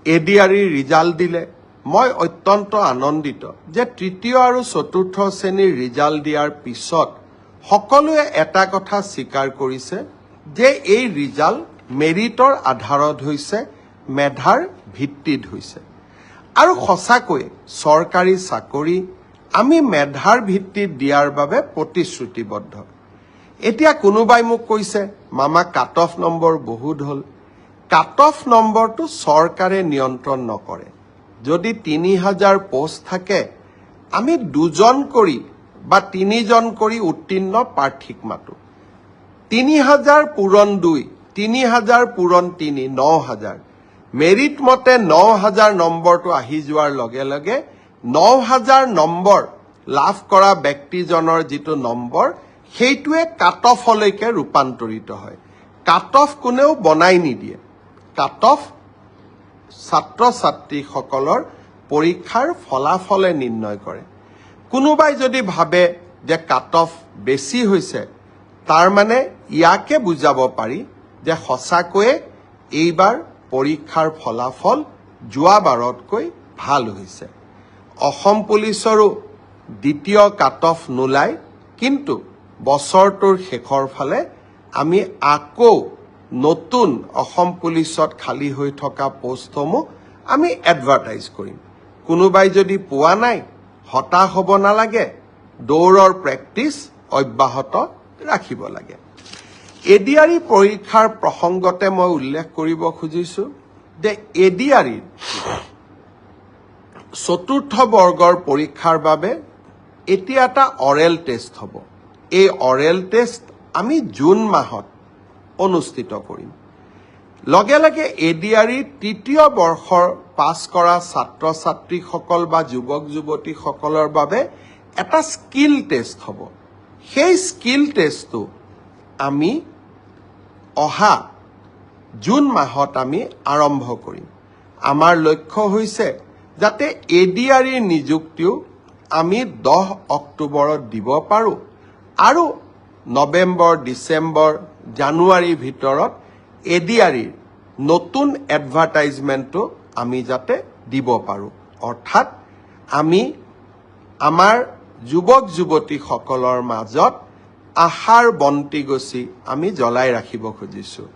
এডিআৰিৰ result দিলে মই অত্যন্ত আনন্দিত যে তৃতীয় আৰু চতুৰ্থ শ্ৰেণীৰ ৰিজাল্ট দিয়াৰ পিছত সকলোৱে এটা কথা স্বীকাৰ কৰিছে যে এই ৰিজাল্ট মেৰিটৰ আধাৰত হৈছে, মেধাৰ ভিত্তিত হৈছে। আৰু সঁচাকৈ চৰকাৰী চাকৰি আমি মেধাৰ ভিত্তিত দিয়াৰ বাবে প্ৰতিশ্ৰুতিবদ্ধ। এতিয়া কোনোবাই মোক কৈছে মামা কাট অফ নম্বৰ বহুত হ'ল। কাট অফ নম্বৰটো চৰকাৰে নিয়ন্ত্ৰণ নকৰে। যদি ৩,০০০ পোষ্ট থাকে আমি ২জন কৰি বা ৩জন কৰি উত্তীৰ্ণ প্ৰাৰ্থীক মাতো। ৩,০০০ পূৰণ ২, ৩,০০০ পূৰণ ৩, ৯,০০০। মেৰিট মতে ৯,০০০ নম্বৰটো আহি যোৱাৰ লগে লগে ৯,০০০ নম্বৰ লাভ কৰা ব্যক্তিজনৰ যিটো নম্বৰ সেইটোৱে কাট অফলৈকে ৰূপান্তৰিত হয়। কাট অফ কোনেও বনাই নিদিয়ে। কাট অফ ছাত্ৰ ছাত্ৰীসকলৰ পৰীক্ষাৰ ফলাফলে নিৰ্ণয় কৰে। কোনোবাই যদি ভাবে যে কাট অফ বেছি হৈছে তাৰ মানে ইয়াকে বুজাব পাৰি যে সঁচাকৈয়ে এইবাৰ পৰীক্ষাৰ ফলাফল যোৱাবাৰতকৈ ভাল হৈছে। অসম পুলিচৰো দ্বিতীয় কাট অফ নোলায়, কিন্তু বছৰটোৰ শেষৰ ফালে আমি আকৌ নতুন অসম পুলিচত খালী হৈ থকা পোষ্টসমূহ আমি এডভাৰটাইজ কৰিম। কোনোবাই যদি পোৱা নাই হতাশ হ'ব নালাগে, দৌৰৰ প্ৰেক্টিচ অব্যাহত ৰাখিব লাগে। এডিআৰি পৰীক্ষাৰ প্ৰসংগতে মই উল্লেখ কৰিব খুজিছোঁ যে এডিআৰিৰ চতুৰ্থ বৰ্গৰ পৰীক্ষাৰ বাবে এতিয়া এটা অৰেল টেষ্ট হ'ব। এই অৰেল টেষ্ট আমি জুন মাহত অনুষ্ঠিত কৰিম। লগে লগে এডিআৰিৰ তৃতীয় বৰ্ষৰ পাছ কৰা ছাত্ৰ ছাত্ৰীসকল বা যুৱক যুৱতীসকলৰ বাবে এটা স্কিল টেষ্ট হ'ব। সেই স্কিল টেষ্টটো আমি অহা জুন মাহত আমি আৰম্ভ কৰিম। আমাৰ লক্ষ্য হৈছে যাতে এডিআৰিৰ নিযুক্তিও আমি 10 অক্টোবৰত দিব পাৰোঁ আৰু নৱেম্বৰ, ডিচেম্বৰ, জানুৱাৰীৰ ভিতৰত এডিআৰিৰ নতুন এডভাৰটাইজমেণ্টটো আমি যাতে দিব পাৰোঁ। অৰ্থাৎ আমি আমাৰ যুৱক যুৱতীসকলৰ মাজত আশাৰ বন্তি গছি আমি জ্বলাই ৰাখিব খুজিছোঁ।